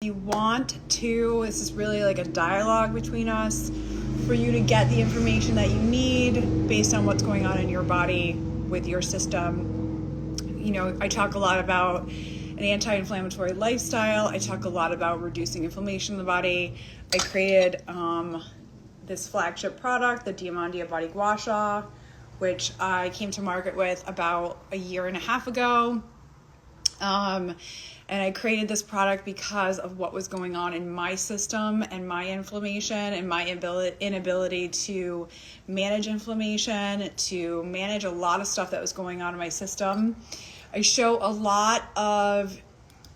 you want to, this is really like a dialogue between us, for you to get the information that you need based on what's going on in your body with your system. You know, I talk a lot about an anti-inflammatory lifestyle. I talk a lot about reducing inflammation in the body. I created this flagship product, the Diamandia Body Gua Sha, which I came to market with about a year and a half ago. And I created this product because of what was going on in my system and my inflammation and my inability to manage inflammation, to manage a lot of stuff that was going on in my system. I show a lot of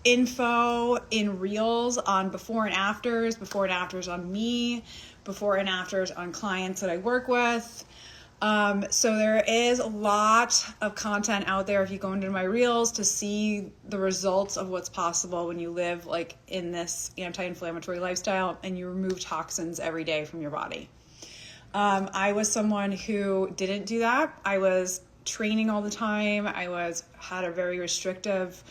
info in reels on before and afters on me, before and afters on clients that I work with. So there is a lot of content out there if you go into my reels to see the results of what's possible when you live like in this anti-inflammatory lifestyle and you remove toxins every day from your body. I was someone who didn't do that. I was training all the time. Had a very restrictive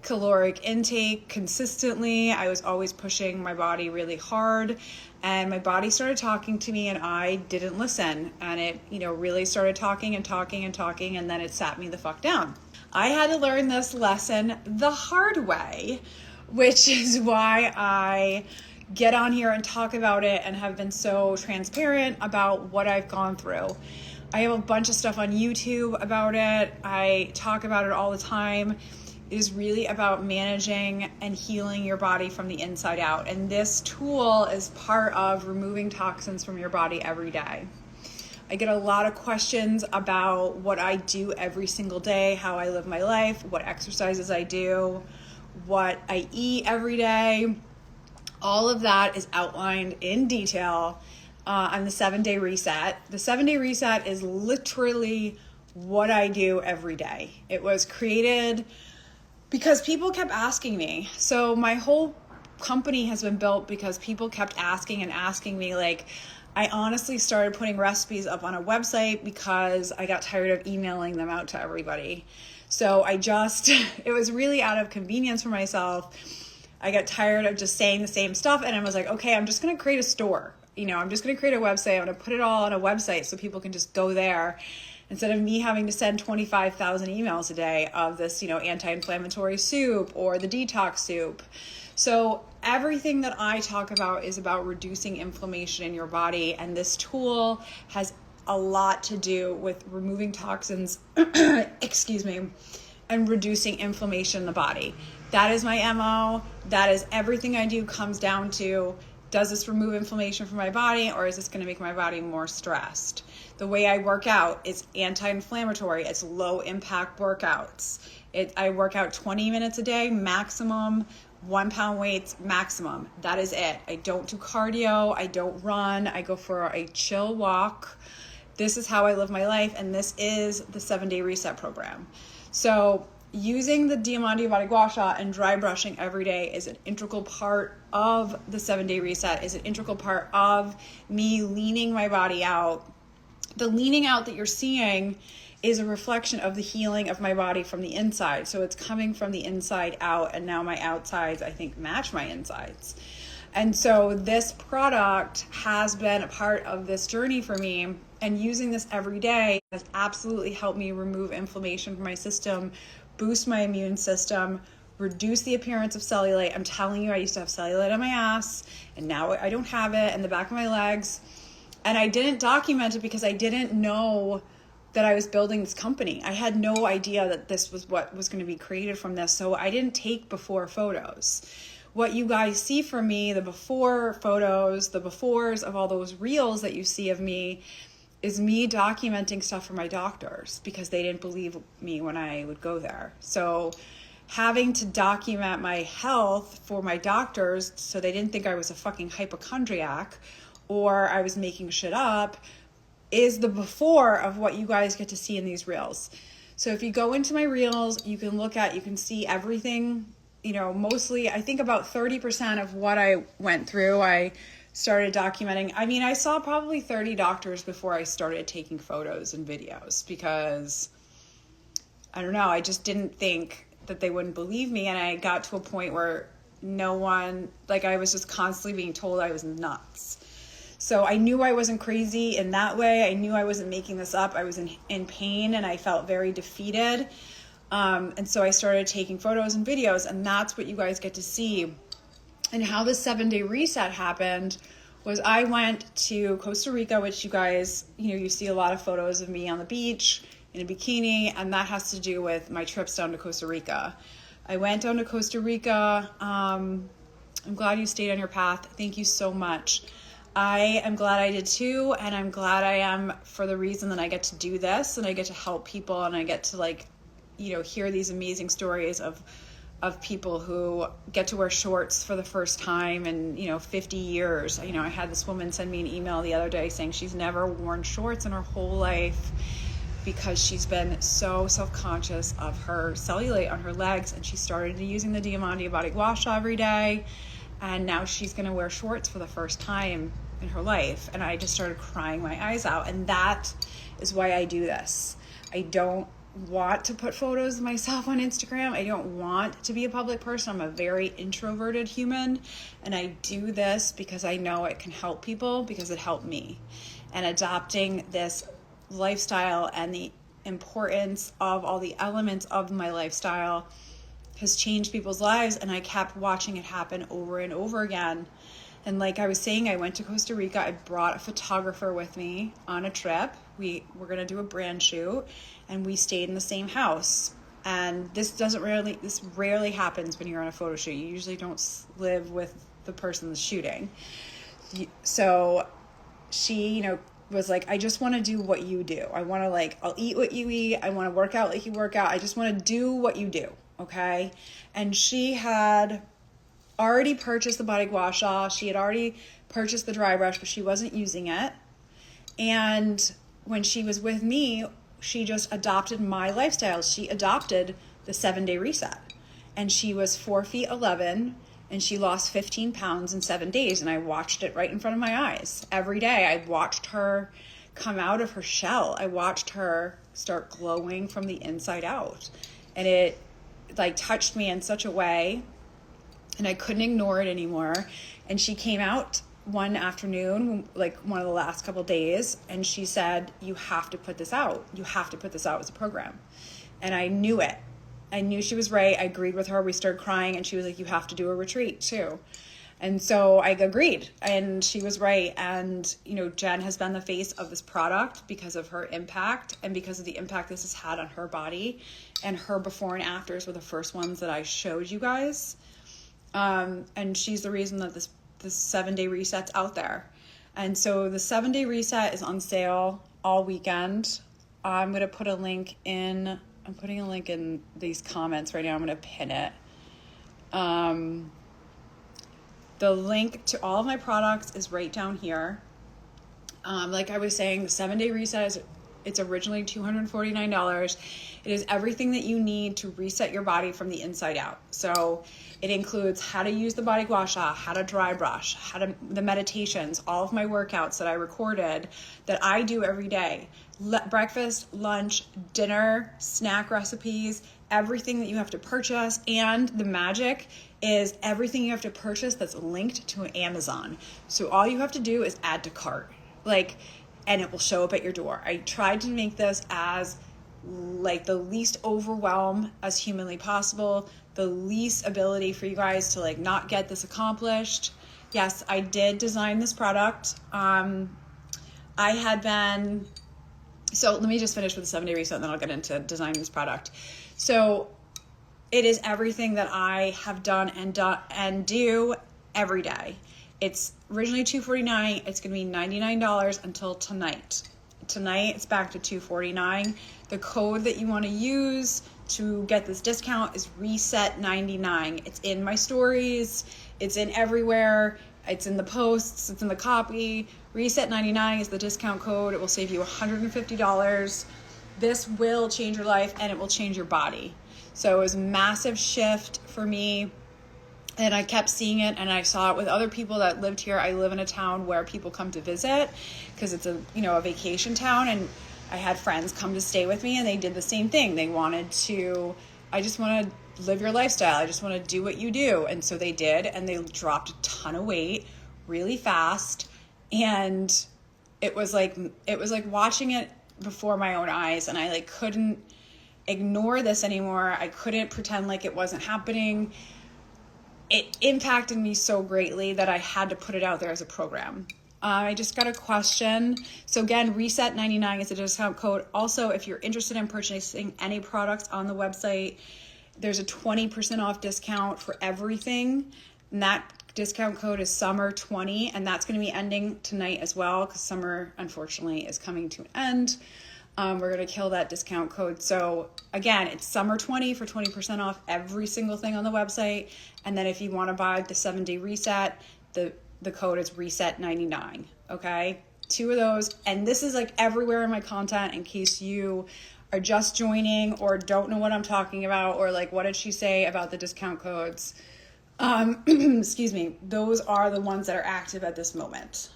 caloric intake consistently. I was always pushing my body really hard, and my body started talking to me and I didn't listen, and it, really started talking, and then it sat me the fuck down. I had to learn this lesson the hard way, which is why I get on here and talk about it and have been so transparent about what I've gone through. I have a bunch of stuff on YouTube about it. I talk about it all the time. It is really about managing and healing your body from the inside out. And this tool is part of removing toxins from your body every day. I get a lot of questions about what I do every single day, how I live my life, what exercises I do, what I eat every day. All of that is outlined in detail on the 7-day reset. The 7-day reset is literally what I do every day. It was created because people kept asking me. So my whole company has been built because people kept asking me. Like, I honestly started putting recipes up on a website because I got tired of emailing them out to everybody. So it was really out of convenience for myself. I got tired of just saying the same stuff, and I was like, okay, I'm just going to create a store. I'm just going to create a website. I'm going to put it all on a website so people can just go there, instead of me having to send 25,000 emails a day of this, anti-inflammatory soup or the detox soup. So everything that I talk about is about reducing inflammation in your body. And this tool has a lot to do with removing toxins, and reducing inflammation in the body. That is my MO. That is everything I do comes down to, does this remove inflammation from my body, or is this going to make my body more stressed? The way I work out is anti-inflammatory. It's low impact workouts. I work out 20 minutes a day, maximum, 1 pound weights, maximum. That is it. I don't do cardio. I don't run. I go for a chill walk. This is how I live my life, and this is the 7-day reset program. So using the Diamandia Body Gua Sha and dry brushing every day is an integral part of the 7-day reset, is an integral part of me leaning my body out. The leaning out that you're seeing is a reflection of the healing of my body from the inside. So it's coming from the inside out, and now my outsides, I think, match my insides. And so this product has been a part of this journey for me, and using this every day has absolutely helped me remove inflammation from my system, boost my immune system, reduce the appearance of cellulite. I'm telling you, I used to have cellulite on my ass, and now I don't have it, and the back of my legs. And I didn't document it because I didn't know that I was building this company. I had no idea that this was what was going to be created from this. So I didn't take before photos. What you guys see from me, the before photos, the befores of all those reels that you see of me, is me documenting stuff for my doctors because they didn't believe me when I would go there. So having to document my health for my doctors so they didn't think I was a fucking hypochondriac or I was making shit up is the before of what you guys get to see in these reels. So if you go into my reels, you can see everything, mostly, I think about 30% of what I went through, I started documenting. I mean, I saw probably 30 doctors before I started taking photos and videos because, I don't know, I just didn't think that they wouldn't believe me. And I got to a point where no one, like I was just constantly being told I was nuts. So I knew I wasn't crazy in that way. I knew I wasn't making this up. I was in pain and I felt very defeated. And so I started taking photos and videos, and that's what you guys get to see. And how the 7-day reset happened was I went to Costa Rica, which you guys, you see a lot of photos of me on the beach in a bikini, and that has to do with my trips down to Costa Rica. I went down to Costa Rica. I'm glad you stayed on your path. Thank you so much. I am glad I did too, and I'm glad I am for the reason that I get to do this, and I get to help people, and I get to hear these amazing stories of people who get to wear shorts for the first time in 50 years. I had this woman send me an email the other day saying she's never worn shorts in her whole life because she's been so self-conscious of her cellulite on her legs, and she started using the Diamandia body Gua Sha every day, and now she's going to wear shorts for the first time in her life. And I just started crying my eyes out, and that is why I do this. I don't want to put photos of myself on Instagram. I don't want to be a public person. I'm a very introverted human, and I do this because I know it can help people, because it helped me. And adopting this lifestyle and the importance of all the elements of my lifestyle has changed people's lives, and I kept watching it happen over and over again. And like I was saying, I went to Costa Rica. I brought a photographer with me on a trip. We were going to do a brand shoot, and we stayed in the same house. And this rarely happens when you're on a photo shoot. You usually don't live with the person that's shooting. So she, was like, I just want to do what you do. I want to I'll eat what you eat. I want to work out like you work out. I just want to do what you do. Okay. And she had already purchased the body Gua Sha. She had already purchased the dry brush, but she wasn't using it. And when she was with me, she just adopted my lifestyle. She adopted the 7-day reset, and she was 4'11", and she lost 15 pounds in 7 days. And I watched it right in front of my eyes every day. I watched her come out of her shell. I watched her start glowing from the inside out, and it touched me in such a way, and I couldn't ignore it anymore. And she came out one afternoon, one of the last couple of days, and she said, you have to put this out. You have to put this out as a program. And I knew it. I knew she was right. I agreed with her. We started crying, and she was like, you have to do a retreat too. And so I agreed, and she was right. And, Jen has been the face of this product because of her impact, and because of the impact this has had on her body. And her before and afters were the first ones that I showed you guys. And she's the reason that this 7-day reset's out there. And so the 7-day reset is on sale all weekend. I'm going to put a link in. I'm putting a link in these comments right now. I'm going to pin it. The link to all of my products is right down here. Like I was saying, the 7-day reset it's originally $249. It is everything that you need to reset your body from the inside out. So it includes how to use the body Gua Sha, how to dry brush, the meditations, all of my workouts that I recorded that I do every day. Breakfast, lunch, dinner, snack recipes, everything that you have to purchase. And the magic is everything you have to purchase that's linked to Amazon. So all you have to do is add to cart. And it will show up at your door. I tried to make this as the least overwhelm as humanly possible, the least ability for you guys to not get this accomplished. Yes, I did design this product. So let me just finish with the 7-day reset, and then I'll get into designing this product. So it is everything that I have done and do every day. It's originally $249. It's going to be $99 until tonight. Tonight, it's back to $249. The code that you want to use to get this discount is RESET99. It's in my stories. It's in everywhere. It's in the posts. It's in the copy. RESET99 is the discount code. It will save you $150. This will change your life, and it will change your body. So it was a massive shift for me. And I kept seeing it, and I saw it with other people that lived here. I live in a town where people come to visit because it's a vacation town, and I had friends come to stay with me, and they did the same thing. They wanted to, I just wanted live your lifestyle. I just want to do what you do. And so they did, and they dropped a ton of weight really fast. And it was like watching it before my own eyes, and I like couldn't ignore this anymore. I couldn't pretend like it wasn't happening. It impacted me so greatly that I had to put it out there as a program. I just got a question. So again, Reset 99 is a discount code. Also, if you're interested in purchasing any products on the website, there's a 20% off discount for everything. And that discount code is summer20, and that's going to be ending tonight as well, because summer, unfortunately, is coming to an end. We're going to kill that discount code. So again, it's summer20 for 20% off every single thing on the website. And then if you want to buy the 7-day reset, the code is reset99. Okay. 2 of those. And this is like everywhere in my content, in case you are just joining or don't know what I'm talking about, or like, what did she say about the discount codes? Excuse me. Those are the ones that are active at this moment.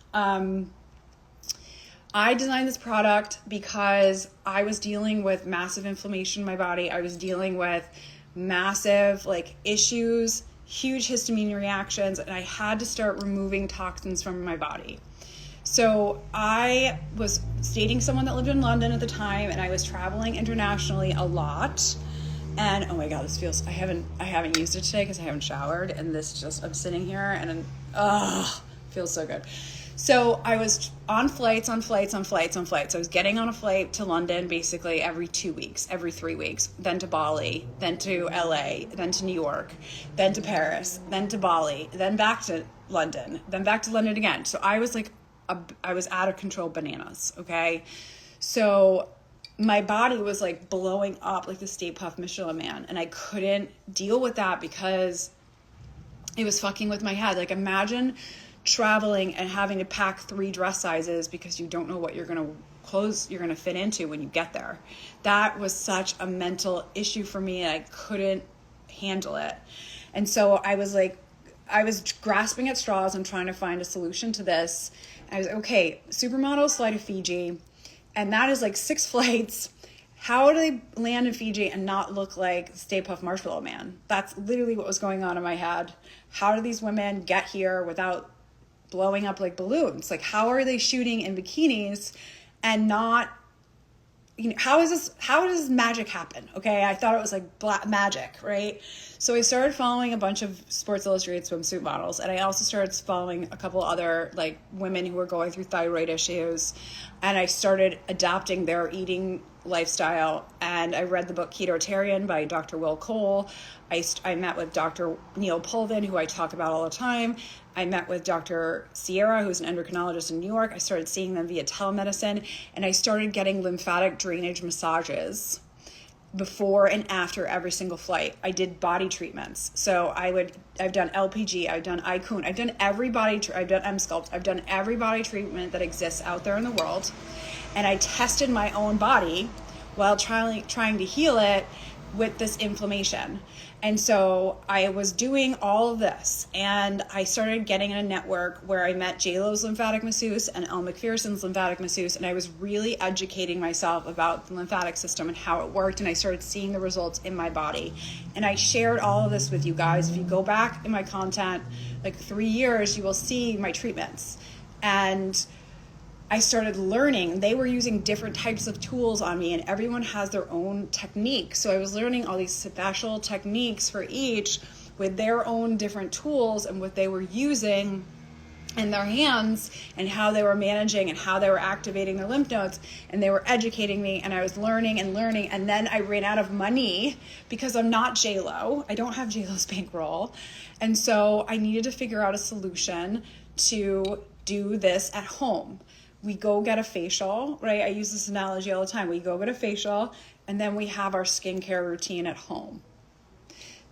I designed this product because I was dealing with massive inflammation in my body. I was dealing with massive like issues, huge histamine reactions, and I had to start removing toxins from my body. So I was dating someone that lived in London at the time, and I was traveling internationally a lot. And oh my God, this feels, I haven't used it today because I haven't showered, and this just, I'm sitting here and feels so good. So I was on flights. I was getting on a flight to London basically every 2 weeks, every 3 weeks, then to Bali, then to LA, then to New York, then to Paris, then to Bali, then back to London, then back to London again. So I was like, I was out of control bananas. Okay. So my body was like blowing up like the Stay Puft Michelin Man. And I couldn't deal with that because it was fucking with my head. Like, imagine traveling and having to pack 3 dress sizes because you don't know what clothes you're going to fit into when you get there. That was such a mental issue for me, and I couldn't handle it. And so I was grasping at straws and trying to find a solution to this. I was okay, supermodels fly to Fiji, and that is like 6 flights. How do they land in Fiji and not look like Stay Puft Marshmallow Man? That's literally what was going on in my head. How do these women get here without blowing up like balloons? Like, how are they shooting in bikinis and not, how does magic happen? Okay. I thought it was like black magic, right? So I started following a bunch of Sports Illustrated swimsuit models. And I also started following a couple other like women who were going through thyroid issues. And I started adapting their eating lifestyle. And I read the book Ketotarian by Dr. Will Cole. I met with Dr. Neil Pulvin, who I talk about all the time. I met with Dr. Sierra, who's an endocrinologist in New York. I started seeing them via telemedicine, and I started getting lymphatic drainage massages before and after every single flight. I did body treatments. So I've done LPG, I've done iCoon, I've done I've done M-Sculpt, I've done every body treatment that exists out there in the world. And I tested my own body while trying to heal it with this inflammation. And so I was doing all of this, and I started getting in a network where I met J-Lo's lymphatic masseuse and Elle Macpherson's lymphatic masseuse, and I was really educating myself about the lymphatic system and how it worked, and I started seeing the results in my body. And I shared all of this with you guys. If you go back in my content, like 3 years, you will see my treatments. And I started learning. They were using different types of tools on me, and everyone has their own technique. So I was learning all these special techniques for each with their own different tools and what they were using in their hands and how they were managing and how they were activating their lymph nodes. And they were educating me, and I was learning. And then I ran out of money because I'm not J-Lo. I don't have J-Lo's bankroll. And so I needed to figure out a solution to do this at home. We go get a facial, right? I use this analogy all the time. We go get a facial, and then we have our skincare routine at home.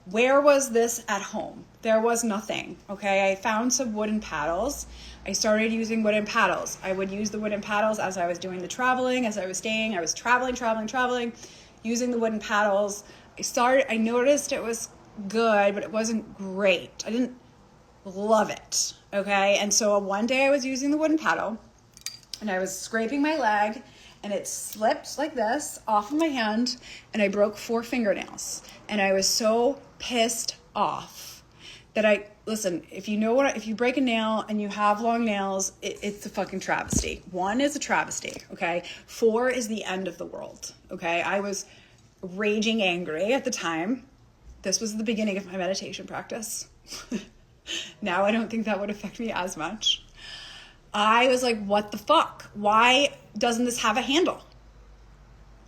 Where was this at home? There was nothing, okay? I found some wooden paddles. I started using wooden paddles. I would use the wooden paddles as I was doing the traveling, as I was staying. I was traveling, using the wooden paddles. I noticed it was good, but it wasn't great. I didn't love it, okay? And so one day I was using the wooden paddle, and I was scraping my leg, and it slipped like this off of my hand, and I broke 4 fingernails. And I was so pissed off that listen, if you break a nail and you have long nails, it's a fucking travesty. 1 is a travesty, okay? 4 is the end of the world, okay? I was raging angry at the time. This was the beginning of my meditation practice. Now I don't think that would affect me as much. I was like, what the fuck? Why doesn't this have a handle?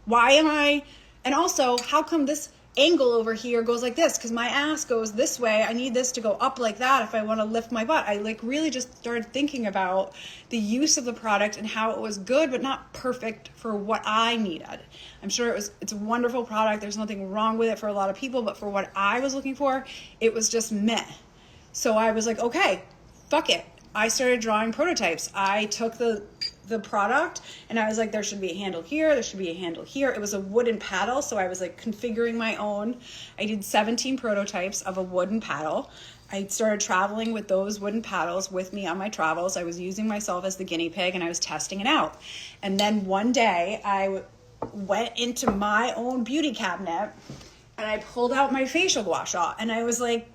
And also, how come this angle over here goes like this? Because my ass goes this way. I need this to go up like that if I want to lift my butt. I really just started thinking about the use of the product and how it was good, but not perfect for what I needed. I'm sure it's a wonderful product. There's nothing wrong with it for a lot of people, but for what I was looking for, it was just meh. So I was like, okay, fuck it. I started drawing prototypes. I took the product and I was like, there should be a handle here. There should be a handle here. It was a wooden paddle. So I was like configuring my own. I did 17 prototypes of a wooden paddle. I started traveling with those wooden paddles with me on my travels. I was using myself as the guinea pig and I was testing it out. And then one day I went into my own beauty cabinet and I pulled out my facial Gua Sha, and I was like,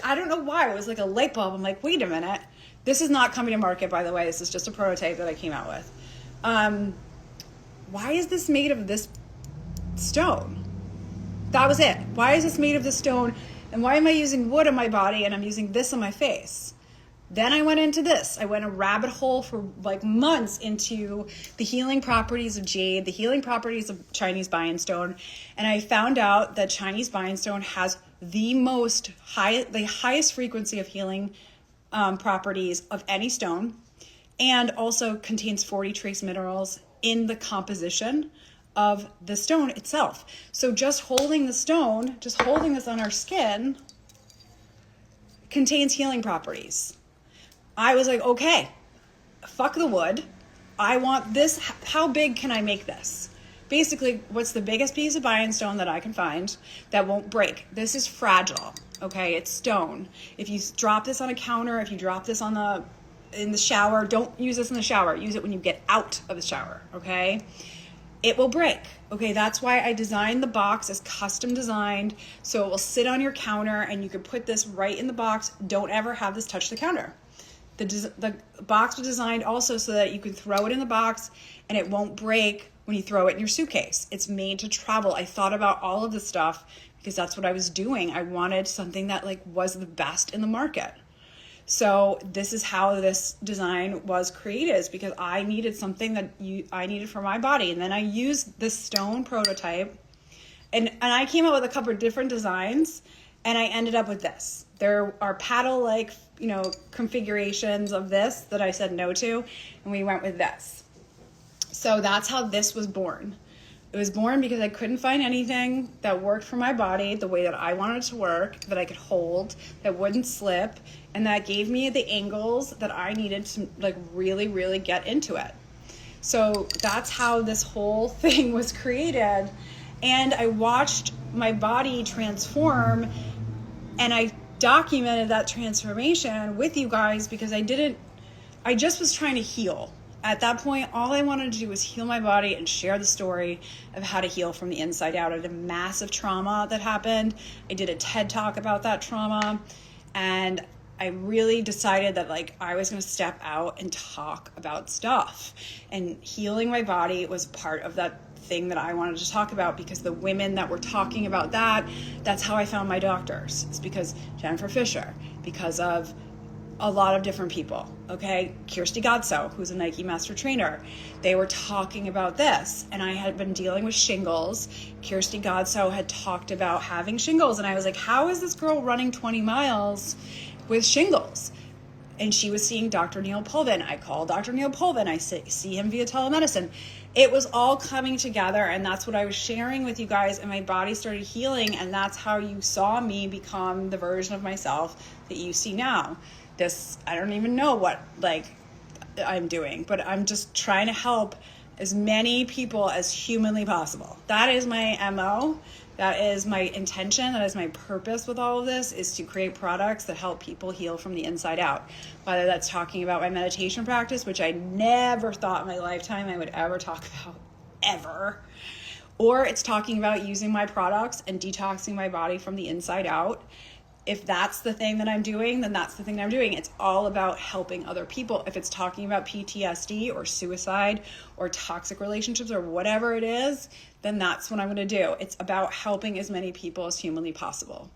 I don't know why. It was like a light bulb. I'm like, wait a minute. This is not coming to market, by the way. This is just a prototype that I came out with. Why is this made of this stone? That was it. Why is this made of this stone? And why am I using wood on my body and I'm using this on my face? Then I went into this. I went a rabbit hole for like months into the healing properties of jade, the healing properties of Chinese Bionstone. And I found out that Chinese Bionstone has the highest frequency of healing properties of any stone, and also contains 40 trace minerals in the composition of the stone itself. So just holding the stone, just holding this on our skin, contains healing properties. I was like, okay, fuck the wood. I want this. How big can I make this? Basically, what's the biggest piece of Bionstone that I can find that won't break? This is fragile. Okay, it's stone. If you drop this on a counter, if you drop this in the shower, don't use this in the shower. Use it when you get out of the shower, okay? It will break. Okay, that's why I designed the box as custom designed, so it will sit on your counter and you can put this right in the box. Don't ever have this touch the counter. The box was designed also so that you can throw it in the box and it won't break when you throw it in your suitcase. It's made to travel. I thought about all of this stuff because that's what I was doing. I wanted something that was the best in the market. So this is how this design was created, is because I needed something that I needed for my body. And then I used this stone prototype and I came out with a couple of different designs and I ended up with this. There are paddle-like, configurations of this that I said no to, and we went with this. So that's how this was born. It was born because I couldn't find anything that worked for my body the way that I wanted it to work, that I could hold, that wouldn't slip, and that gave me the angles that I needed to really, really get into it. So that's how this whole thing was created. And I watched my body transform, and I documented that transformation with you guys because I just was trying to heal. At that point, all I wanted to do was heal my body and share the story of how to heal from the inside out. I had a massive trauma that happened. I did a TED Talk about that trauma, and I really decided that I was going to step out and talk about stuff. And healing my body was part of that thing that I wanted to talk about, because the women that were talking about that's how I found my doctors. It's because Jennifer Fisher, because of a lot of different people, okay? Kirsty Godso, who's a Nike master trainer, they were talking about this, and I had been dealing with shingles. Kirsty Godso had talked about having shingles, and I was like, how is this girl running 20 miles with shingles? And she was seeing Dr. Neil Pulvin. I called Dr. Neil Pulvin. I see him via telemedicine. It was all coming together, and that's what I was sharing with you guys, and my body started healing, and that's how you saw me become the version of myself that you see now. I don't even know what I'm doing, but I'm just trying to help as many people as humanly possible. That is my MO. That is my intention. That is my purpose with all of this, is to create products that help people heal from the inside out. Whether that's talking about my meditation practice, which I never thought in my lifetime I would ever talk about, ever. Or it's talking about using my products and detoxing my body from the inside out. If that's the thing that I'm doing, then that's the thing that I'm doing. It's all about helping other people. If it's talking about PTSD or suicide or toxic relationships or whatever it is, then that's what I'm going to do. It's about helping as many people as humanly possible.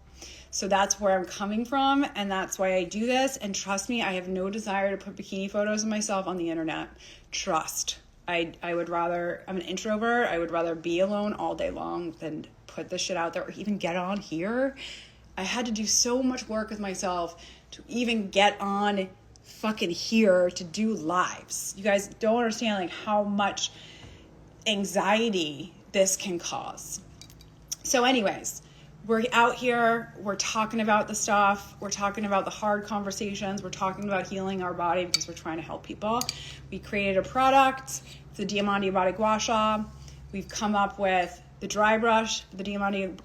So that's where I'm coming from, and that's why I do this. And trust me, I have no desire to put bikini photos of myself on the internet. Trust. I would rather, I'm an introvert, I would rather be alone all day long than put this shit out there or even get on here. I had to do so much work with myself to even get on fucking here to do lives. You guys don't understand like how much anxiety this can cause. So anyways, we're out here, we're talking about the stuff, we're talking about the hard conversations, we're talking about healing our body because we're trying to help people. We created a product, the Diamandia Body Gua Sha. We've come up with the dry brush, the Diamandia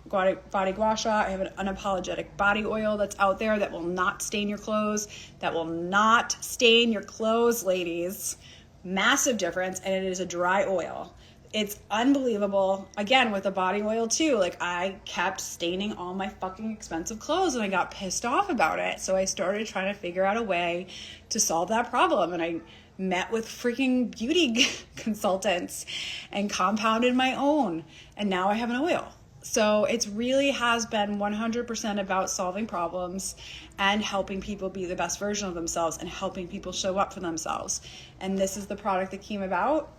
Body Gua Sha. I have an unapologetic body oil that's out there that will not stain your clothes, that will not stain your clothes, ladies. Massive difference, and it is a dry oil. It's unbelievable. Again, with the body oil too, like I kept staining all my fucking expensive clothes and I got pissed off about it. So I started trying to figure out a way to solve that problem. And I met with freaking beauty consultants and compounded my own. And now I have an oil. So it's really has been 100% about solving problems and helping people be the best version of themselves and helping people show up for themselves. And this is the product that came about,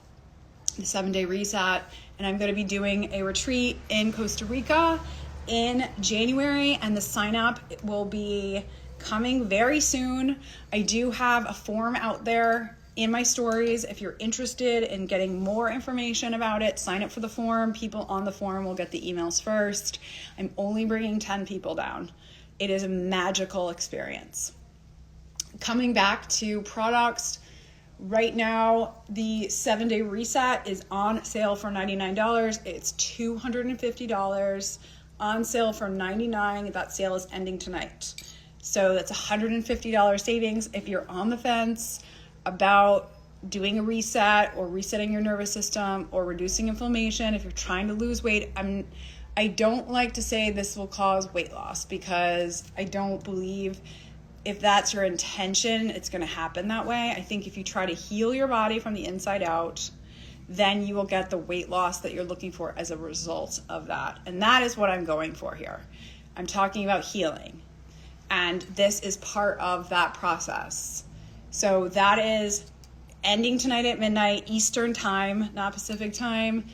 the 7-day reset. And I'm going to be doing a retreat in Costa Rica in January, and the sign up will be coming very soon. I do have a form out there in my stories. If you're interested in getting more information about it, sign up for the form. People on the form will get the emails first. I'm only bringing 10 people down. It is a magical experience. Coming back to products, right now the 7-day reset is on sale for $99. It's $250 on sale for $99. That sale is ending tonight. So that's $150 savings if you're on the fence about doing a reset or resetting your nervous system or reducing inflammation. If you're trying to lose weight, I don't like to say this will cause weight loss because I don't believe if that's your intention, it's going to happen that way. I think if you try to heal your body from the inside out, then you will get the weight loss that you're looking for as a result of that. And that is what I'm going for here. I'm talking about healing. And this is part of that process. So that is ending tonight at midnight Eastern time, not Pacific time.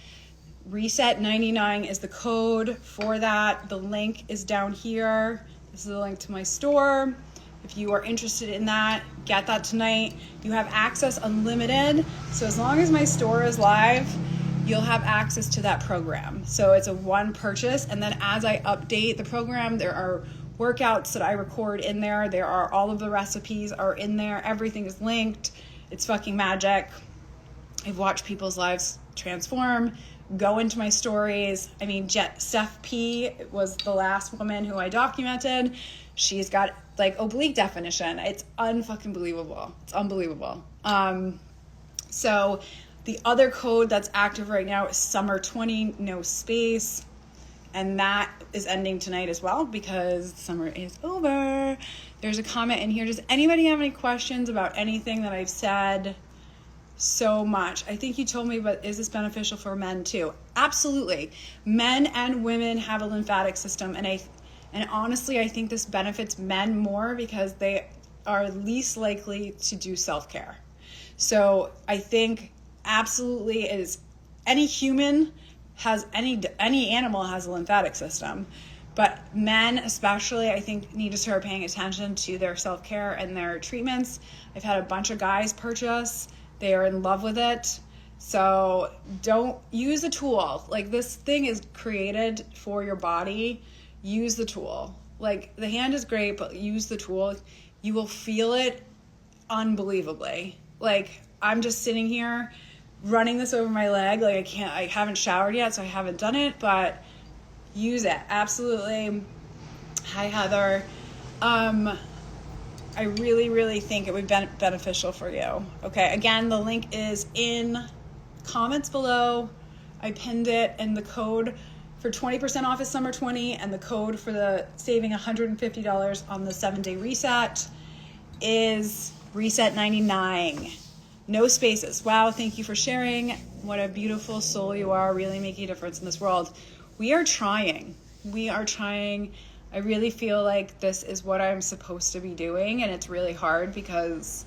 Reset 99 is the code for that. The link is down here. This is the link to my store. If you are interested in that, get that tonight. You have access unlimited. So as long as my store is live, you'll have access to that program. So it's a one purchase. And then as I update the program, there are workouts that I record in there. There are all of the recipes are in there. Everything is linked. It's fucking magic. I've watched people's lives transform. Go into my stories. I mean, Steph P was the last woman who I documented. She's got like oblique definition. It's unfucking believable. It's unbelievable. So the other code that's active right now is summer20, no space. And that is ending tonight as well because summer is over. There's a comment in here. Does anybody have any questions about anything that I've said? So much. I think you told me, but is this beneficial for men too? Absolutely. Men and women have a lymphatic system, and honestly, I think this benefits men more because they are least likely to do self-care. So I think absolutely is any human has any animal has a lymphatic system, but men especially I think need to start paying attention to their self-care and their treatments. I've had a bunch of guys purchase. They are in love with it. So don't use a tool. Like this thing is created for your body. Use the tool. Like the hand is great, but use the tool. You will feel it unbelievably. Like I'm just sitting here running this over my leg. Like I haven't showered yet, so I haven't done it, but use it. Absolutely. Hi, Heather. I really, really think it would be beneficial for you. Okay, again, the link is in comments below. I pinned it, and the code for 20% off is summer 20, and the code for the saving $150 on the 7-day reset is reset 99. No spaces. Wow, thank you for sharing. What a beautiful soul you are, really making a difference in this world. We are trying. I really feel like this is what I'm supposed to be doing, and it's really hard because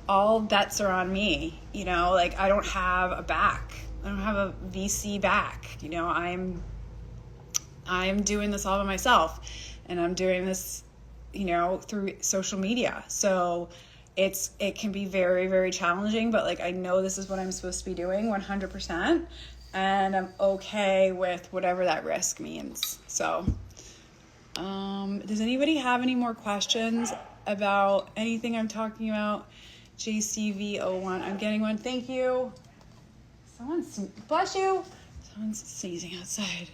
all bets are on me. You know, like I don't have a back. I don't have a VC back. You know, I'm doing this all by myself, and I'm doing this, you know, through social media. So it can be very, very challenging, but like I know this is what I'm supposed to be doing 100%, and I'm okay with whatever that risk means. So does anybody have any more questions about anything I'm talking about? JCV01, I'm getting one. Thank you. Bless you. Someone's sneezing outside.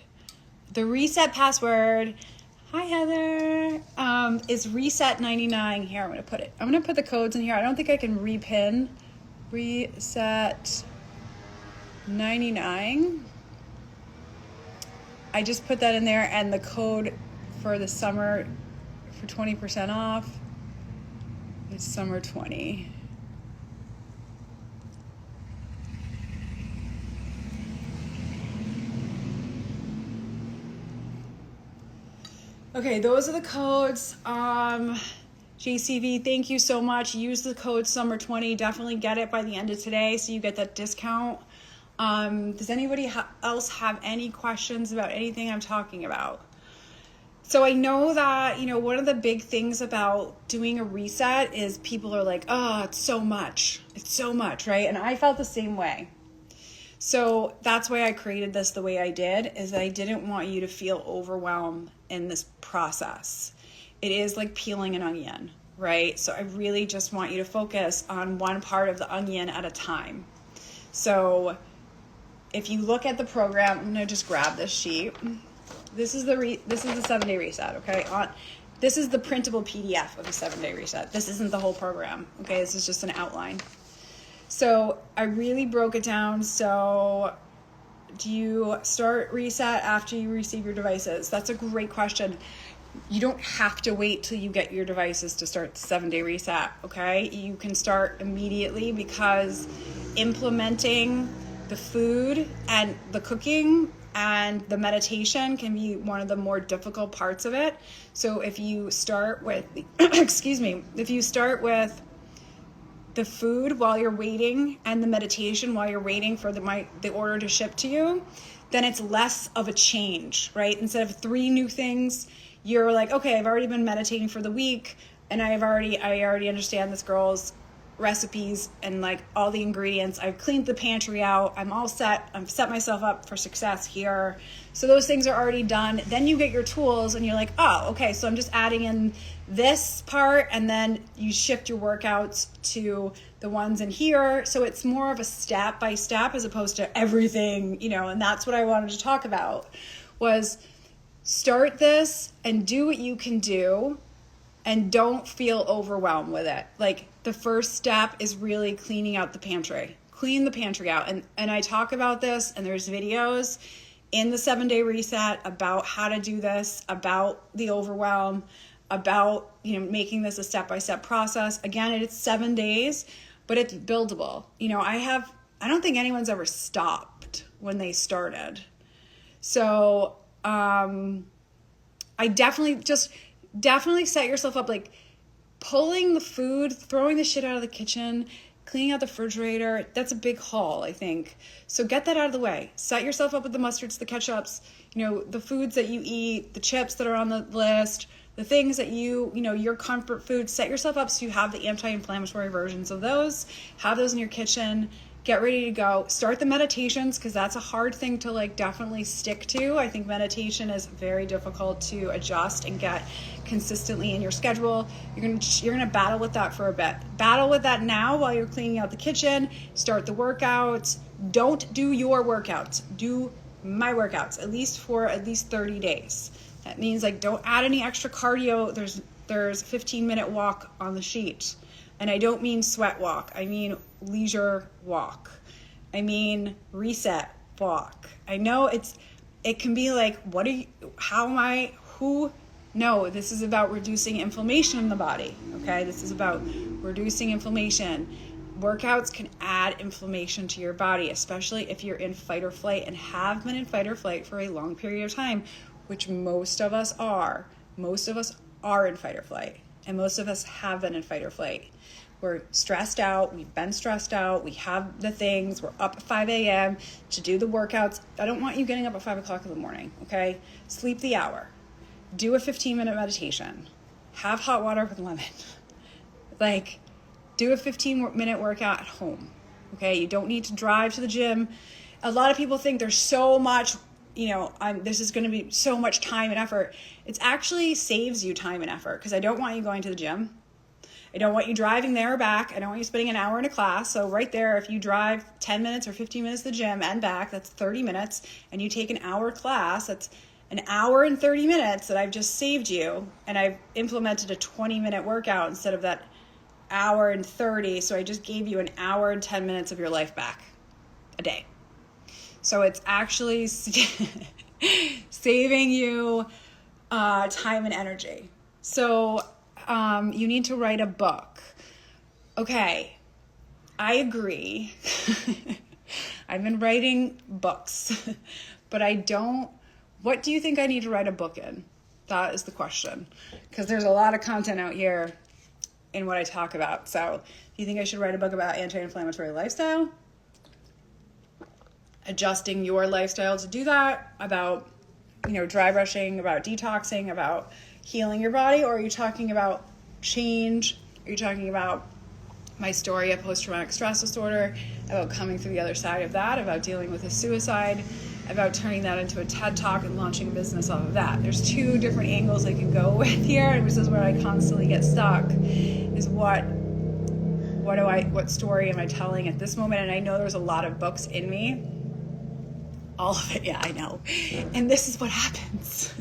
The reset password, hi Heather, is reset 99. Here, I'm gonna put the codes in here. I don't think I can repin. Reset 99. I just put that in there, and the code for the summer for 20% off is summer 20. Okay, those are the codes. JCV, thank you so much. Use the code summer20. Definitely get it by the end of today so you get that discount. Does anybody else have any questions about anything I'm talking about? So I know that, you know, one of the big things about doing a reset is people are like, oh, it's so much, right? And I felt the same way. So that's why I created this the way I did, is I didn't want you to feel overwhelmed in this process. It is like peeling an onion, right? So I really just want you to focus on one part of the onion at a time. So if you look at the program, I'm gonna just grab this sheet. This is the 7-day reset, okay? This is the printable PDF of the 7-day reset. This isn't the whole program, okay? This is just an outline. So I really broke it down. So do you start reset after you receive your devices? That's a great question. You don't have to wait till you get your devices to start the 7-day reset, okay? You can start immediately, because implementing the food and the cooking and the meditation can be one of the more difficult parts of it. So if you start with, if you start with the food while you're waiting and the meditation while you're waiting for the order to ship to you, then it's less of a change, right? Instead of 3 new things, you're like, okay, I've already been meditating for the week, and I already understand this girl's recipes and like all the ingredients. I've cleaned the pantry out. I'm all set. I've set myself up for success here. So those things are already done. Then you get your tools and you're like, oh, okay, so I'm just adding in this part, and then you shift your workouts to the ones in here. So it's more of a step by step as opposed to everything, you know, and that's what I wanted to talk about, was start this and do what you can do, and don't feel overwhelmed with it. Like, the first step is really cleaning out the pantry. Clean the pantry out. And I talk about this, and there's videos in the 7-day reset about how to do this, about the overwhelm, about, you know, making this a step-by-step process. Again, it's 7 days, but it's buildable. You know, I don't think anyone's ever stopped when they started. So, I definitely set yourself up, like pulling the food, throwing the shit out of the kitchen, cleaning out the refrigerator. That's a big haul, I think. So get that out of the way. Set yourself up with the mustards, the ketchups, you know, the foods that you eat, the chips that are on the list, the things that you know, your comfort food. Set yourself up so you have the anti-inflammatory versions of those. Have those in your kitchen. Get ready to go. Start the meditations, because that's a hard thing to like definitely stick to. I think meditation is very difficult to adjust and get consistently in your schedule. You're gonna battle with that for a bit. Battle with that now while you're cleaning out the kitchen. Start the workouts. Don't do your workouts. Do my workouts, at least for at least 30 days. That means like don't add any extra cardio. There's a 15-minute walk on the sheet. And I don't mean sweat walk. I mean leisure walk. I mean reset walk. I know it can be like, no, this is about reducing inflammation in the body, okay? This is about reducing inflammation. Workouts can add inflammation to your body, especially if you're in fight or flight and have been in fight or flight for a long period of time, which most of us are. Most of us are in fight or flight, and most of us have been in fight or flight. We're stressed out. We've been stressed out. We have the things. We're up at 5 a.m. to do the workouts. I don't want you getting up at 5 o'clock in the morning, okay? Sleep the hour. Do a 15-minute meditation. Have hot water with lemon. Like, do a 15-minute workout at home, okay? You don't need to drive to the gym. A lot of people think there's so much, this is going to be so much time and effort. It actually saves you time and effort because I don't want you going to the gym. I don't want you driving there or back. I don't want you spending an hour in a class. So right there, if you drive 10 minutes or 15 minutes to the gym and back, that's 30 minutes. And you take an hour class, that's an hour and 30 minutes that I've just saved you. And I've implemented a 20-minute workout instead of that hour and 30. So I just gave you an hour and 10 minutes of your life back a day. So it's actually saving you time and energy. So you need to write a book. Okay, I agree. I've been writing books, but what do you think I need to write a book in? That is the question. Because there's a lot of content out here in what I talk about. So do you think I should write a book about anti-inflammatory lifestyle? Adjusting your lifestyle to do that? About, dry brushing, about detoxing, about healing your body? Or are you talking about change? Are you talking about my story of post-traumatic stress disorder, about coming through the other side of that, about dealing with a suicide, about turning that into a TED Talk and launching a business off of that? There's two different angles I can go with here, and this is where I constantly get stuck, is what story am I telling at this moment? And I know there's a lot of books in me. All of it, yeah, I know. And this is what happens.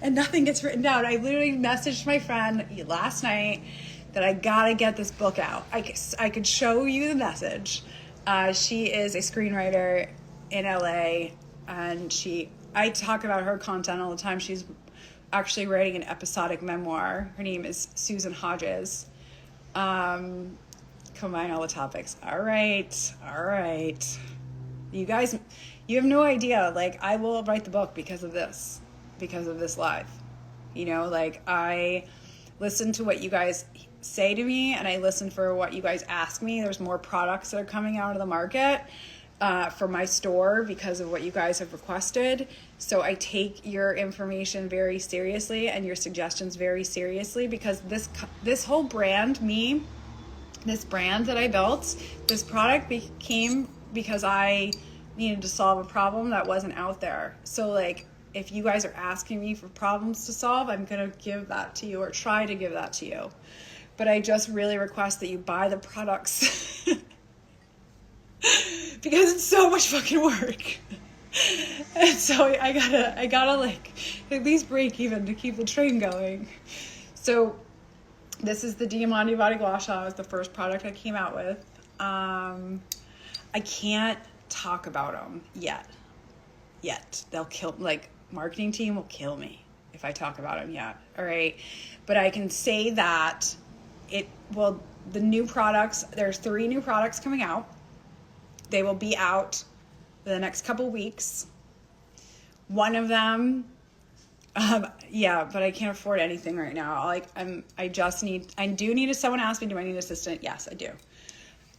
And nothing gets written down. I literally messaged my friend last night that I gotta get this book out. I could show you the message. She is a screenwriter in LA, and I talk about her content all the time. She's actually writing an episodic memoir. Her name is Susan Hodges. Combine all the topics. All right. You guys, you have no idea. Like, I will write the book because of this live. I listen to what you guys say to me, and I listen for what you guys ask me. There's more products that are coming out of the market for my store because of what you guys have requested. So I take your information very seriously and your suggestions very seriously, because this whole brand, this brand that I built, this product became because I needed to solve a problem that wasn't out there. So like, if you guys are asking me for problems to solve, I'm going to give that to you, or try to give that to you. But I just really request that you buy the products because it's so much fucking work. And so I gotta like at least break even to keep the train going. So this is the Diamandia Body Gua Sha. It was the first product I came out with. I can't talk about them yet. They'll kill, like, marketing team will kill me if I talk about them yet. All right. But I can say that the new products, there's 3 new products coming out. They will be out the next couple weeks. One of them, but I can't afford anything right now. I do need someone asked me, do I need an assistant? Yes, I do.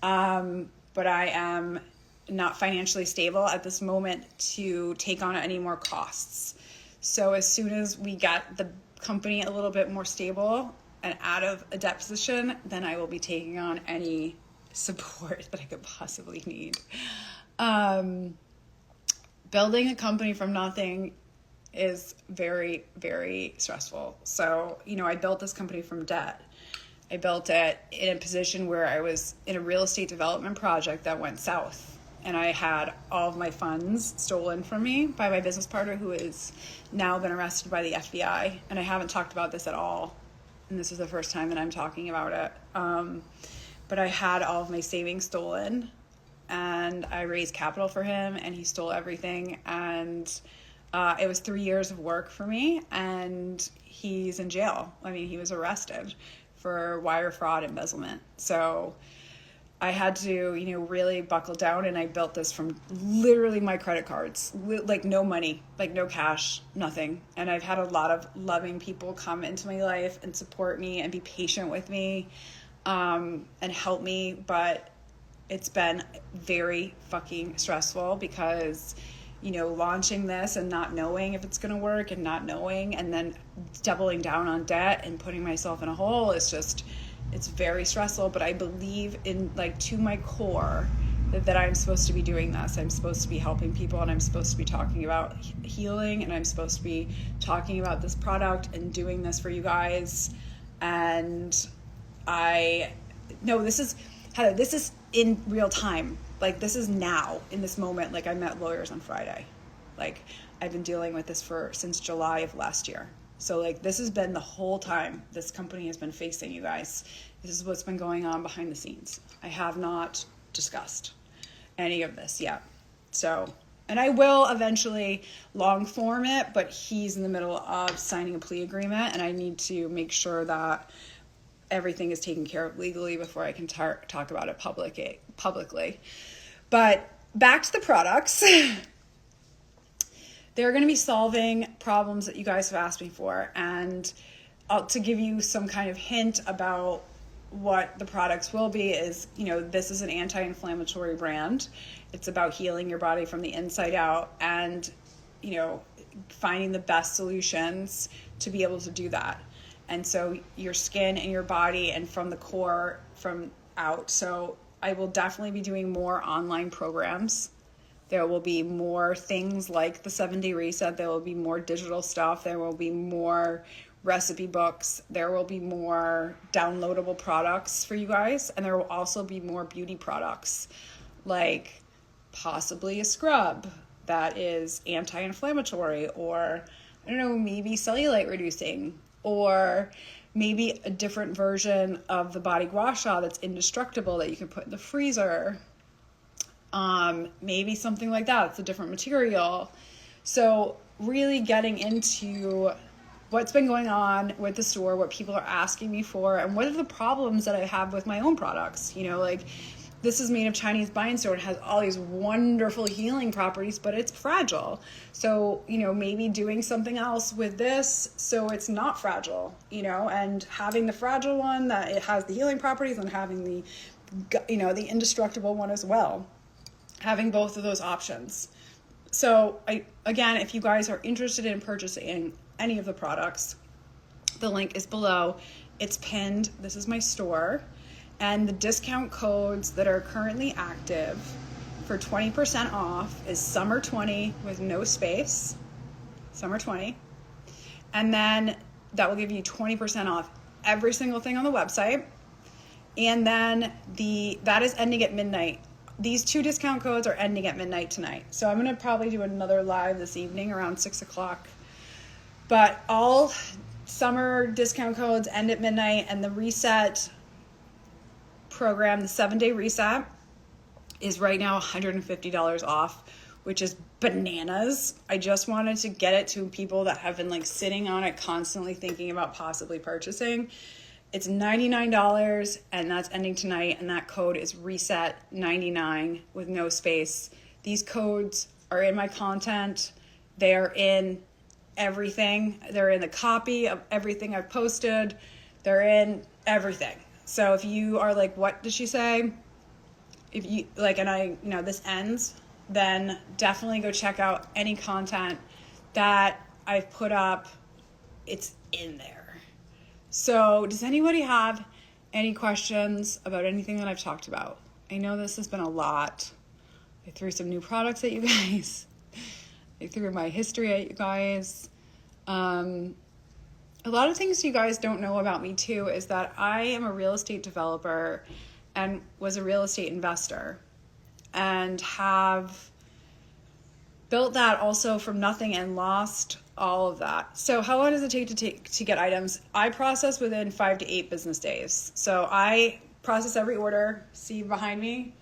But I am not financially stable at this moment to take on any more costs. So as soon as we get the company a little bit more stable and out of a debt position, then I will be taking on any support that I could possibly need. Building a company from nothing is very, very stressful. So, I built this company from debt. I built it in a position where I was in a real estate development project that went south. and I had all of my funds stolen from me by my business partner, who has now been arrested by the FBI. And I haven't talked about this at all, and this is the first time that I'm talking about it. But I had all of my savings stolen, and I raised capital for him, and he stole everything. And it was 3 years of work for me, and he's in jail. I mean, he was arrested for wire fraud, embezzlement. So I had to, really buckle down, and I built this from literally my credit cards, like no money, like no cash, nothing. And I've had a lot of loving people come into my life and support me and be patient with me, and help me. But it's been very fucking stressful because, launching this and not knowing if it's going to work, and not knowing, and then doubling down on debt and putting myself in a hole, it's very stressful. But I believe in, to my core, that I'm supposed to be doing this. I'm supposed to be helping people, and I'm supposed to be talking about healing, and I'm supposed to be talking about this product and doing this for you guys. And this is, Heather, this is in real time. This is now, in this moment. I met lawyers on Friday. I've been dealing with this since July of last year. So this has been the whole time this company has been facing you guys. This is what's been going on behind the scenes. I have not discussed any of this yet. So, and I will eventually long form it, but he's in the middle of signing a plea agreement, and I need to make sure that everything is taken care of legally before I can talk about it publicly. But back to the products. They're going to be solving problems that you guys have asked me for. And to give you some kind of hint about what the products will be is, this is an anti-inflammatory brand. It's about healing your body from the inside out, and, finding the best solutions to be able to do that. And so your skin and your body, and from the core, from out. So I will definitely be doing more online programs. There will be more things like the 7-day reset. There will be more digital stuff. There will be more recipe books. There will be more downloadable products for you guys. And there will also be more beauty products, like possibly a scrub that is anti-inflammatory, or maybe cellulite reducing, or maybe a different version of the body Gua Sha that's indestructible that you can put in the freezer. Maybe something like that. It's a different material. So really getting into what's been going on with the store, what people are asking me for, and what are the problems that I have with my own products. This is made of Chinese bindstone. It has all these wonderful healing properties, but it's fragile. So, maybe doing something else with this so it's not fragile, and having the fragile one that it has the healing properties, and having the indestructible one as well. Having both of those options. So again, if you guys are interested in purchasing any of the products, the link is below. It's pinned. This is my store. And the discount codes that are currently active for 20% off is summer20 with no space, summer20. And then that will give you 20% off every single thing on the website. And then that is ending at midnight. These 2 discount codes are ending at midnight tonight. So I'm going to probably do another live this evening around 6 o'clock. But all summer discount codes end at midnight, and the reset program, the 7-day reset, is right now $150 off, which is bananas. I just wanted to get it to people that have been sitting on it, constantly thinking about possibly purchasing. It's $99, and that's ending tonight, and that code is reset99 with no space. These codes are in my content. They are in everything. They're in the copy of everything I've posted. They're in everything. So if you are what did she say? If you and this ends, then definitely go check out any content that I've put up. It's in there. So does anybody have any questions about anything that I've talked about? I know this has been a lot. I threw some new products at you guys. I threw my history at you guys. A lot of things you guys don't know about me too is that I am a real estate developer and was a real estate investor. and have built that also from nothing and lost all of that. So how long does it take to get items? I process within 5 to 8 business days. So I process every order. See behind me?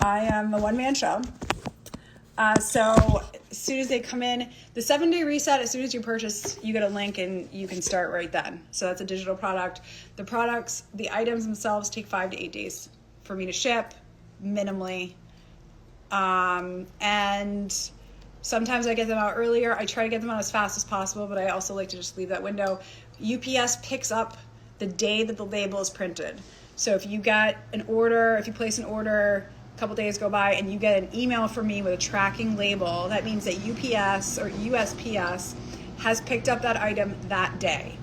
I am a one-man show. So as soon as they come in, the 7-day reset, as soon as you purchase, you get a link and you can start right then. So that's a digital product. The items themselves take 5 to 8 days for me to ship, minimally. And sometimes I get them out earlier. I try to get them out as fast as possible, but I also like to just leave that window. UPS picks up the day that the label is printed. So if you get an order, if you place an order, a couple days go by and you get an email from me with a tracking label, that means that UPS or USPS has picked up that item that day.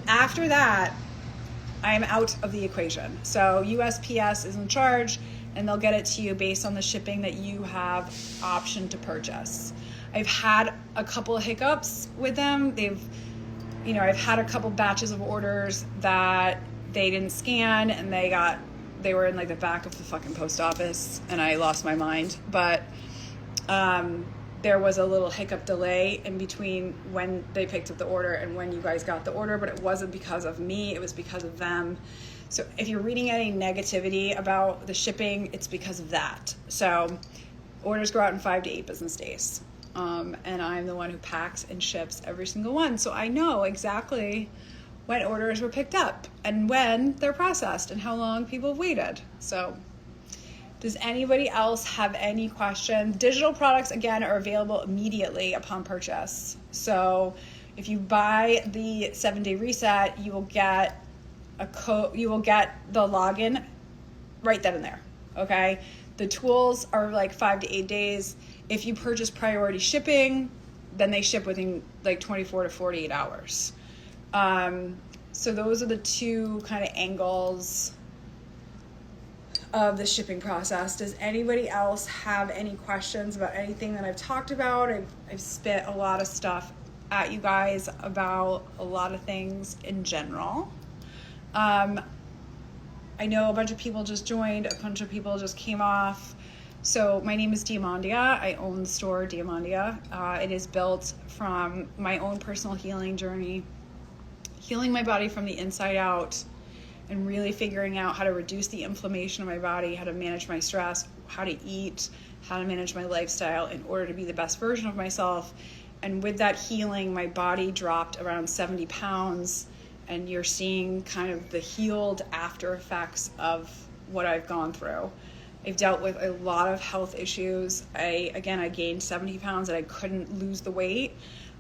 After that, I am out of the equation. So USPS is in charge and they'll get it to you based on the shipping that you have option to purchase. I've had a couple of hiccups with them. I've had a couple batches of orders that they didn't scan and they were in like the back of the fucking post office and I lost my mind. But there was a little hiccup delay in between when they picked up the order and when you guys got the order, but it wasn't because of me, it was because of them. So if you're reading any negativity about the shipping, it's because of that. So orders go out in 5 to 8 business days. And I'm the one who packs and ships every single one. So I know exactly when orders were picked up and when they're processed and how long people have waited. So does anybody else have any questions? Digital products, again, are available immediately upon purchase. So if you buy the 7-day reset, you will get a code, you will get the login right then and there, okay? The tools are like 5 to 8 days. If you purchase priority shipping, then they ship within like 24 to 48 hours. So those are the two kind of angles of the shipping process. Does anybody else have any questions about anything that I've talked about? I've spit a lot of stuff at you guys about a lot of things in general. I know a bunch of people just joined, a bunch of people just came off. So my name is Diamandia. I own the store Diamandia. It is built from my own personal healing journey, healing my body from the inside out and really figuring out how to reduce the inflammation of my body, how to manage my stress, how to eat, how to manage my lifestyle in order to be the best version of myself. And with that healing, my body dropped around 70 pounds and you're seeing kind of the healed after effects of what I've gone through. I've dealt with a lot of health issues. I gained 70 pounds and I couldn't lose the weight.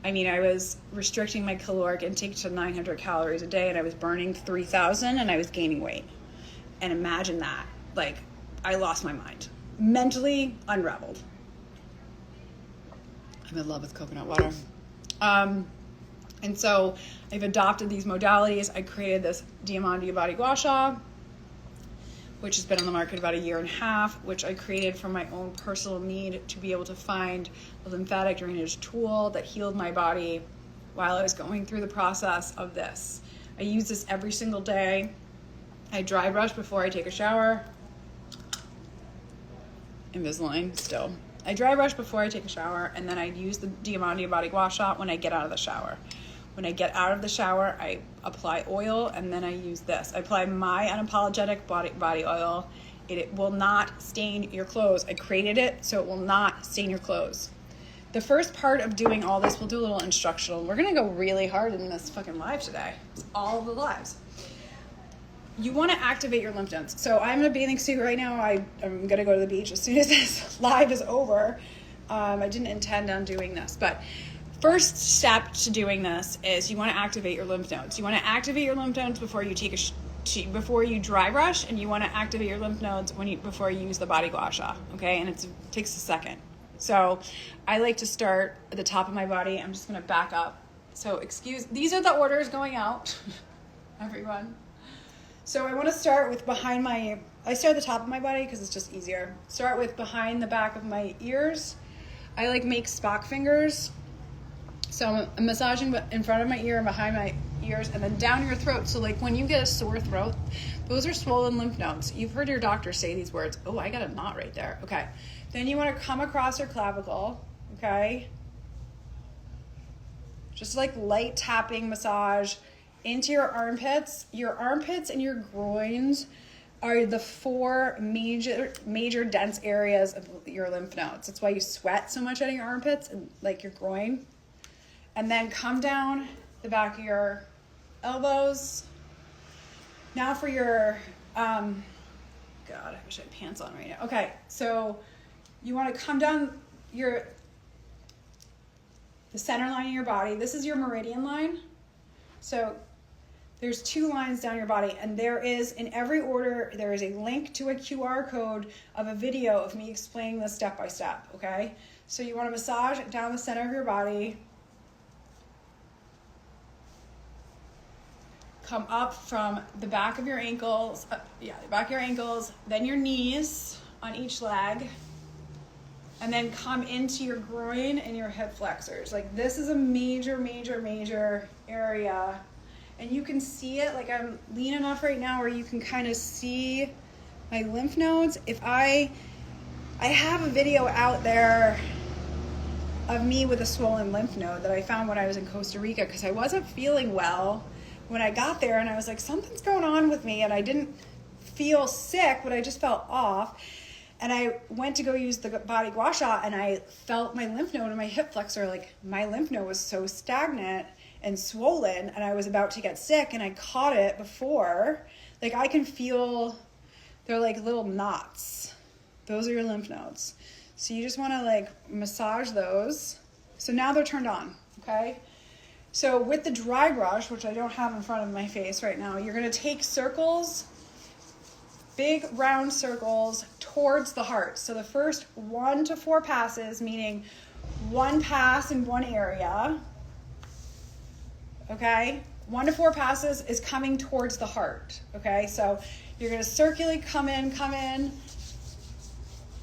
I mean, I was restricting my caloric intake to 900 calories a day and I was burning 3,000 and I was gaining weight. And imagine that. Like, I lost my mind. Mentally unraveled. I'm in love with coconut water. And so I've adopted these modalities. I created this Diamandia Body Gua Sha, which has been on the market about 1.5 years, which I created for my own personal need to be able to find a lymphatic drainage tool that healed my body while I was going through the process of this. I use this every single day. I dry brush before I take a shower. Invisalign still. I dry brush before I take a shower, and then I use the Diamandia Body Gua Sha when I get out of the shower. When I get out of the shower, I apply oil, and then I use this. I apply my unapologetic body oil. It will not stain your clothes. I created it so it will not stain your clothes. The first part of doing all this, we'll do a little instructional. We're gonna go really hard in this fucking live today. It's all of the lives. You wanna activate your lymph nodes. So I'm in a bathing suit right now. I'm gonna go to the beach as soon as this live is over. I didn't intend on doing this, but first step to doing this is you want to activate your lymph nodes. You want to activate your lymph nodes before you before you dry brush, and you want to activate your lymph nodes before you use the Body Gua Sha. Okay, and it takes a second. So I like to start at the top of my body. I'm just going to back up. So these are the orders going out, everyone. So I want to start with I start at the top of my body because it's just easier. Start with behind the back of my ears. I make Spock fingers. So I'm massaging in front of my ear and behind my ears, and then down your throat. So like when you get a sore throat, those are swollen lymph nodes. You've heard your doctor say these words. Oh, I got a knot right there. Okay. Then you want to come across your clavicle, okay? Just like light tapping massage into your armpits. Your armpits and your groins are the 4 major dense areas of your lymph nodes. That's why you sweat so much out of your armpits and like your groin. And then come down the back of your elbows. Now for your, God, I wish I had pants on right now. Okay, so you want to come down the center line of your body. This is your meridian line. So there's 2 lines down your body, and there is, in every order, there is a link to a QR code of a video of me explaining this step by step, okay? So you want to massage down the center of your body. Come up from the back of your ankles, the back of your ankles, then your knees on each leg, and then come into your groin and your hip flexors. Like this is a major, major, major area. And you can see it, like I'm lean enough right now where you can kind of see my lymph nodes. If I have a video out there of me with a swollen lymph node that I found when I was in Costa Rica because I wasn't feeling well when I got there, and I was like, something's going on with me, and I didn't feel sick, but I just felt off. And I went to go use the body Gua Sha, and I felt my lymph node and my hip flexor, like my lymph node was so stagnant and swollen, and I was about to get sick, and I caught it before. Like I can feel, they're like little knots. Those are your lymph nodes. So you just want to like massage those. So now they're turned on, okay? So with the dry brush, which I don't have in front of my face right now, you're going to take circles, big round circles towards the heart. So the first 1 to 4 passes, meaning 1 pass in one area, okay? 1 to 4 passes is coming towards the heart, okay? So you're going to circulate, come in.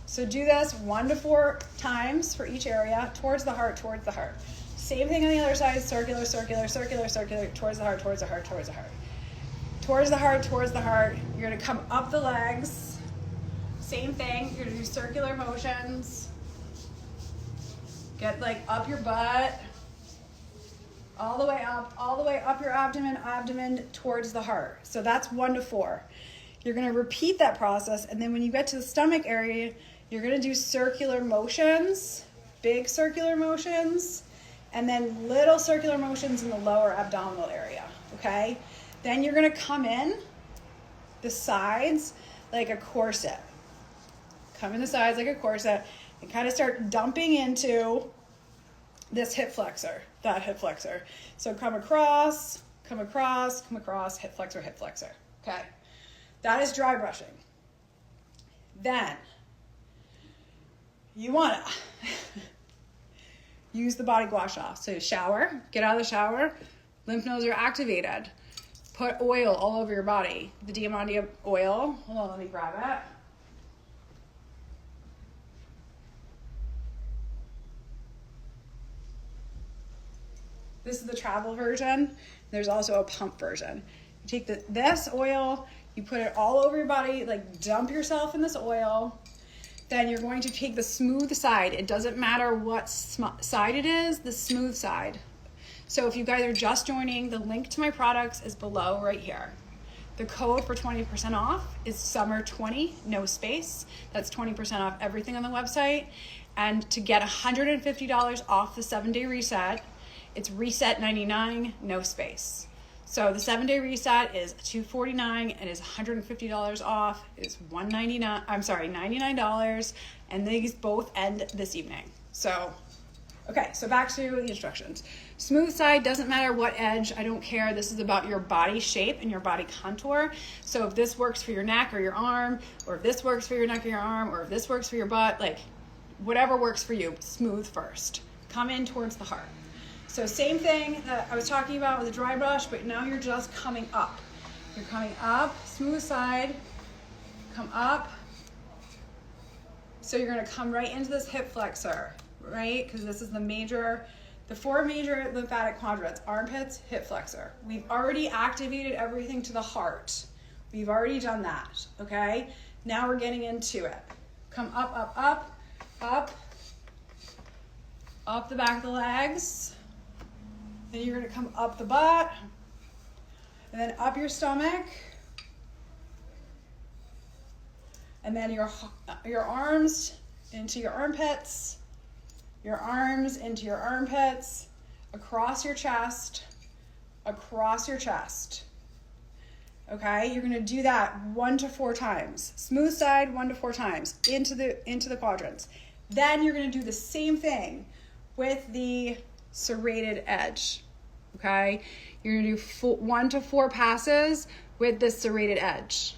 So do this 1 to 4 times for each area, towards the heart, towards the heart. Same thing on the other side, circular, circular, circular, circular, towards the heart, towards the heart, towards the heart. Towards the heart, towards the heart. You're gonna come up the legs. Same thing, you're gonna do circular motions. Get like up your butt, all the way up your abdomen towards the heart. So that's 1 to 4. You're gonna repeat that process, and then when you get to the stomach area, you're gonna do circular motions, big circular motions, and then little circular motions in the lower abdominal area, okay? Then you're gonna come in the sides like a corset. Come in the sides like a corset and kind of start dumping into this hip flexor, that hip flexor. So come across, hip flexor, okay? That is dry brushing. Then you wanna use the body Gua Sha. So shower, get out of the shower, lymph nodes are activated. Put oil all over your body. The Diamandia oil, hold on, let me grab it. This is the travel version. There's also a pump version. You take this oil, you put it all over your body, like dump yourself in this oil. Then you're going to take the smooth side. It doesn't matter what side it is, the smooth side. So if you guys are just joining, the link to my products is below right here. The code for 20% off is summer20, no space. That's 20% off everything on the website. And to get $150 off the 7-day reset, it's reset 99, no space. So the 7-day reset is $249 and is $150 off. It's $99, and these both end this evening. So, okay, so back to the instructions. Smooth side, doesn't matter what edge, I don't care. This is about your body shape and your body contour. So if this works for your neck or your arm, or if this works for your neck or your arm, or if this works for your butt, like whatever works for you, smooth first. Come in towards the heart. So same thing that I was talking about with the dry brush, but now you're just coming up. You're coming up, smooth side, come up. So you're gonna come right into this hip flexor, right? Because this is the major The 4 major lymphatic quadrants: armpits, hip flexor. We've already activated everything to the heart. We've already done that, okay? Now we're getting into it. Come up, up, up, up, up the back of the legs. Then you're gonna come up the butt, and then up your stomach. And then your arms into your armpits, your arms into your armpits, across your chest, Okay, you're gonna do that 1 to 4 times. Smooth side 1 to 4 times into the quadrants. Then you're gonna do the same thing with the serrated edge. Okay, you're gonna do 1 to 4 passes with the serrated edge.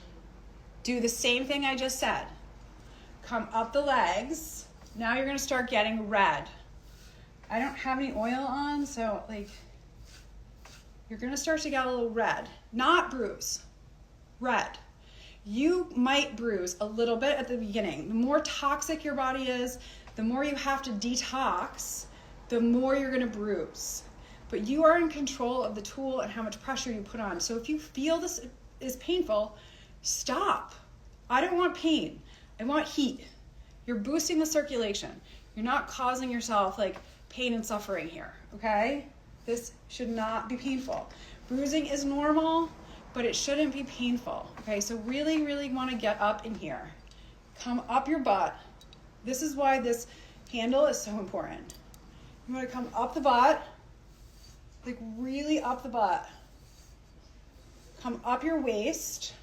Do the same thing I just said. Come up the legs. Now you're gonna start getting red. I don't have any oil on, so like, you're gonna start to get a little red. Not bruise, red. You might bruise a little bit at the beginning. The more toxic your body is, the more you have to detox, the more you're gonna bruise. But you are in control of the tool and how much pressure you put on. So if you feel this is painful, stop. I don't want pain. I want heat. You're boosting the circulation. You're not causing yourself like pain and suffering here, okay? This should not be painful. Bruising is normal, but it shouldn't be painful, okay? So really, really want to get up in here. Come up your butt. This is why this handle is so important. You want to come up the butt, like really up the butt. Come up your waist.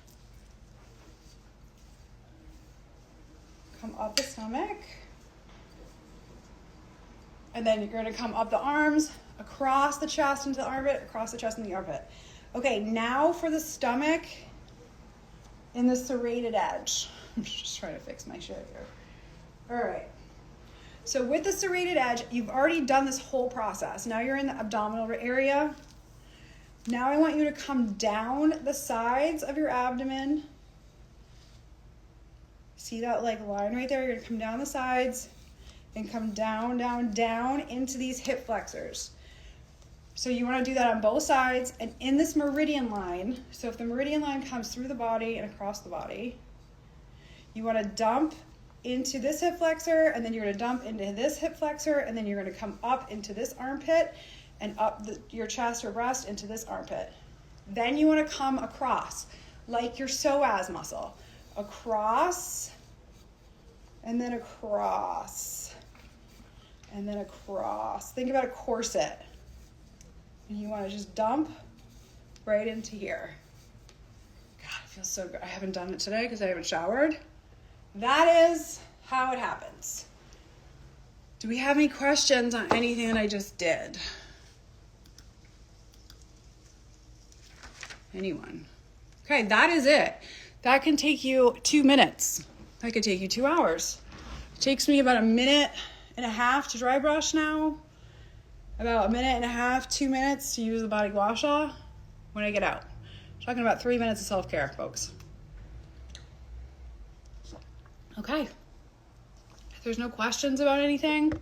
Come up the stomach. And then you're going to come up the arms, across the chest into the armpit, across the chest into the armpit. Okay, now for the stomach in the serrated edge. I'm just trying to fix my shit here. All right. So with the serrated edge, you've already done this whole process. Now you're in the abdominal area. Now I want you to come down the sides of your abdomen. See that like line right there? You're gonna come down the sides and come down, down, down into these hip flexors. So you wanna do that on both sides and in this meridian line. So if the meridian line comes through the body and across the body, you wanna dump into this hip flexor, and then you're gonna dump into this hip flexor, and then you're gonna come up into this armpit and up your chest or breast into this armpit. Then you wanna come across, like your psoas muscle. Across, and then across, and then across. Think about a corset. And you wanna just dump right into here. God, it feels so good. I haven't done it today because I haven't showered. That is how it happens. Do we have any questions on anything that I just did? Anyone? Okay, that is it. That can take you 2 minutes. That could take you 2 hours. It takes me about 1.5 minutes to dry brush now. About 1.5 minutes, 2 minutes to use the body Gua Sha when I get out. I'm talking about 3 minutes of self-care, folks. Okay. If there's no questions about anything,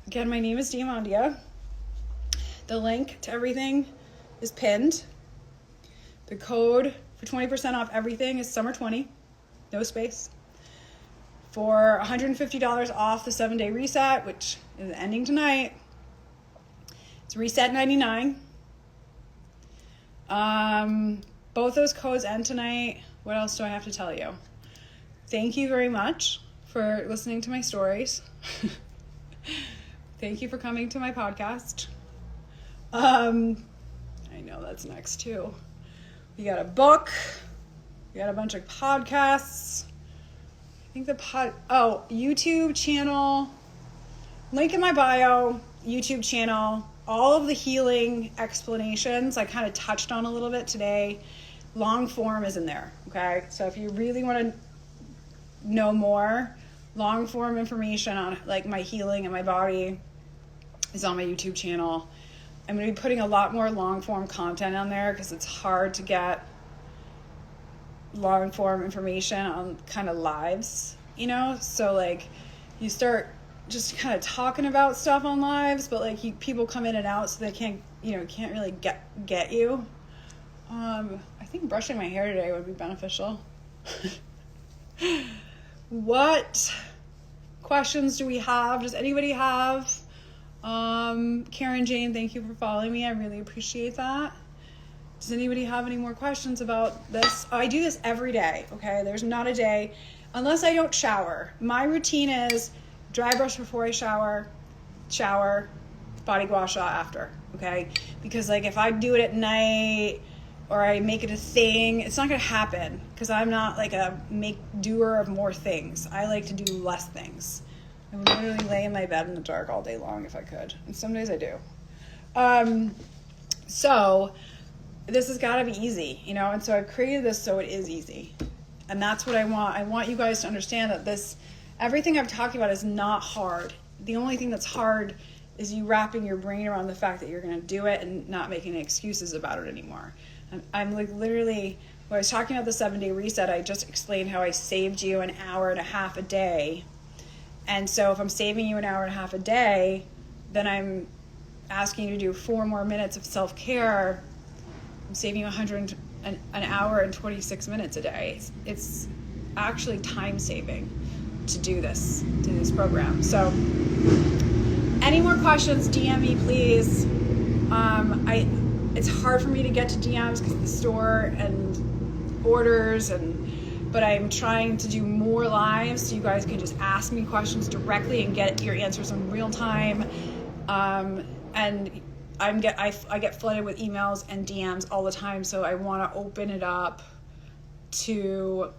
again, my name is Diamandia. The link to everything is pinned. The code for 20% off everything is summer20, no space. For $150 off the 7-day reset, which is ending tonight, it's reset 99. Both those codes end tonight. What else do I have to tell you? Thank you very much for listening to my stories. Thank you for coming to my podcast. I know that's next too. We got a book. We got a bunch of podcasts. I think YouTube channel. Link in my bio, YouTube channel. All of the healing explanations I kind of touched on a little bit today. Long form is in there, okay? So if you really want to know more, long form information on like my healing and my body is on my YouTube channel. I'm going to be putting a lot more long form content on there because it's hard to get long form information on kind of lives, you know? So like you start just kind of talking about stuff on lives, but like people come in and out, so they can't really get you. I think brushing my hair today would be beneficial. What questions do we have? Does anybody have? Karen Jane, thank you for following me. I really appreciate that. Does anybody have any more questions about this? I do this every day, okay? There's not a day, unless I don't shower. My routine is dry brush before I shower, body gua sha after, okay? Because like if I do it at night or I make it a thing, it's not gonna happen because I'm not like a doer of more things. I like to do less things. I would literally lay in my bed in the dark all day long if I could. And some days I do. So this has got to be easy, and so I've created this so it is easy. And that's what I want. I want you guys to understand that everything I've talked about is not hard. The only thing that's hard is you wrapping your brain around the fact that you're going to do it and not making excuses about it anymore. I'm like literally, when I was talking about the 7-day reset, I just explained how I saved you an hour and a half a day. And so if I'm saving you an hour and a half a day, then I'm asking you to do 4 more minutes of self-care. I'm saving you an hour and 26 minutes a day. It's actually time saving to do this program. So any more questions, DM me, please. It's hard for me to get to DMs because of the store and orders, but I'm trying to do more lives so you guys can just ask me questions directly and get your answers in real time. And I get flooded with emails and DMs all the time, so I want to open it up to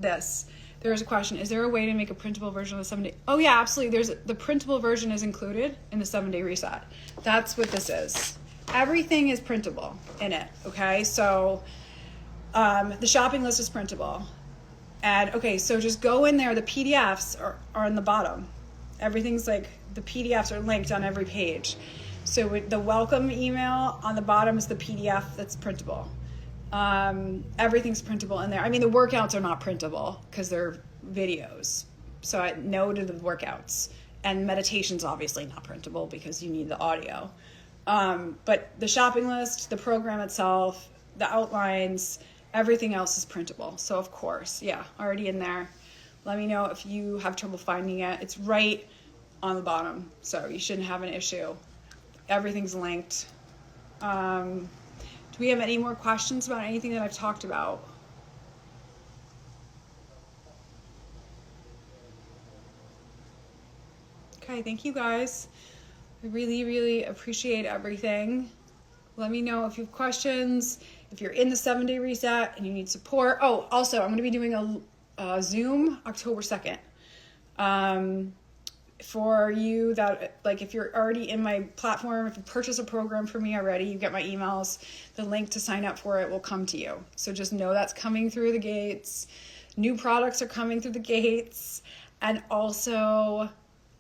this. There's a question: is there a way to make a printable version of the 7-day? Oh yeah, absolutely. The printable version is included in the 7-day reset. That's what this is. Everything is printable in it. Okay, so the shopping list is printable, and okay, so just go in there. The PDFs are on the bottom. Everything's like the PDFs are linked on every page. So the welcome email on the bottom is the PDF that's printable. Everything's printable in there. I mean, the workouts are not printable because they're videos. So no to the workouts. And meditation's obviously not printable because you need the audio. But the shopping list, the program itself, the outlines, everything else is printable. So of course, yeah, already in there. Let me know if you have trouble finding it. It's right on the bottom, so you shouldn't have an issue. Everything's linked. Do we have any more questions about anything that I've talked about? Okay, thank you guys. I really, really appreciate everything. Let me know if you have questions, if you're in the 7-day reset and you need support. Oh, also, I'm going to be doing a Zoom October 2nd. For you that, like, if you're already in my platform, if you purchase a program for me already, you get my emails, the link to sign up for it will come to you. So just know that's coming through the gates. New products are coming through the gates. And also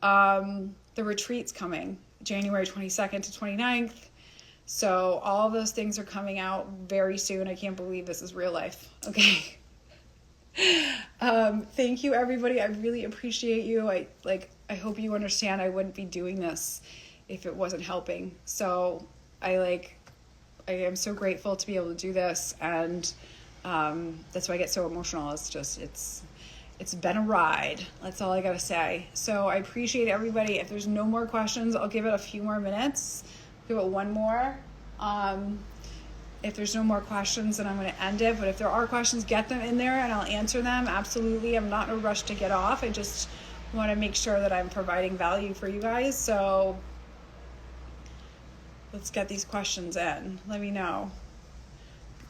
the retreat's coming January 22nd to 29th. So all those things are coming out very soon. I can't believe this is real life. Okay. Thank you, everybody. I really appreciate you. I hope you understand I wouldn't be doing this if it wasn't helping. So I am so grateful to be able to do this, and that's why I get so emotional. It's been a ride. That's all I gotta say. So I appreciate everybody. If there's no more questions, I'll give it a few more minutes. Give it one more. If there's no more questions, then I'm going to end it. But if there are questions, get them in there and I'll answer them. Absolutely. I'm not in a rush to get off. I just want to make sure that I'm providing value for you guys. So let's get these questions in. Let me know.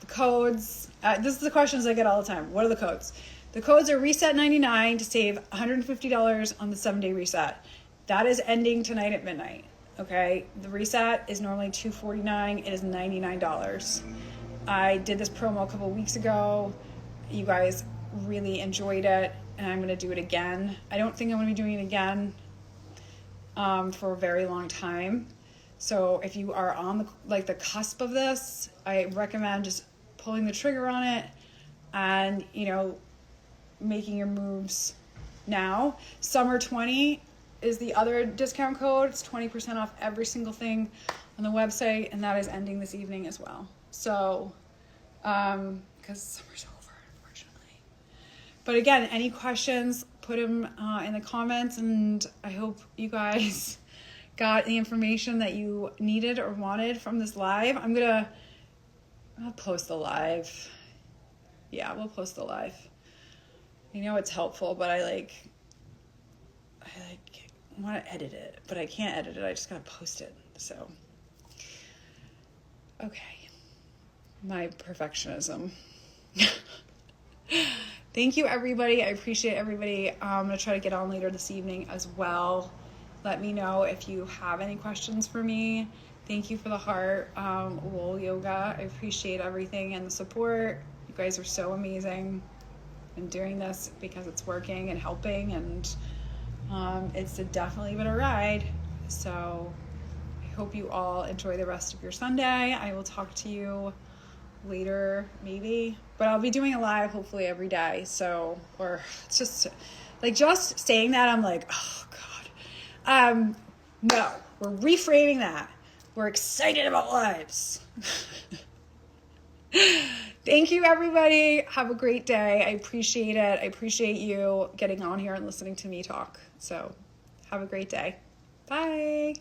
The codes. This is the questions I get all the time. What are the codes? The codes are Reset99 to save $150 on the 7-day reset. That is ending tonight at midnight. Okay, the reset is normally $249. It is $99. I did this promo a couple weeks ago. You guys really enjoyed it, and I'm going to do it again. I don't think I'm going to be doing it again for a very long time. So if you are on the cusp of this, I recommend just pulling the trigger on it and making your moves now. Summer 20 is the other discount code. It's 20% off every single thing on the website, and that is ending this evening as well. So, because summer's over, unfortunately. But again, any questions, put them in the comments, and I hope you guys got the information that you needed or wanted from this live. I'll post the live. Yeah, we'll post the live. You know it's helpful, but I want to edit it, but I can't edit it. I just gotta post it. So, okay, my perfectionism. Thank you, everybody. I appreciate everybody. I'm gonna try to get on later this evening as well. Let me know if you have any questions for me. Thank you for the heart, Wool Yoga. I appreciate everything and the support. You guys are so amazing. I'm doing this because it's working and helping, and it's definitely been a ride. So I hope you all enjoy the rest of your Sunday. I will talk to you later, maybe, but I'll be doing a live hopefully every day. So, or it's just like, just saying that, I'm like, oh God. No, we're reframing that. We're excited about lives. Thank you, everybody. Have a great day. I appreciate it. I appreciate you getting on here and listening to me talk. So have a great day. Bye.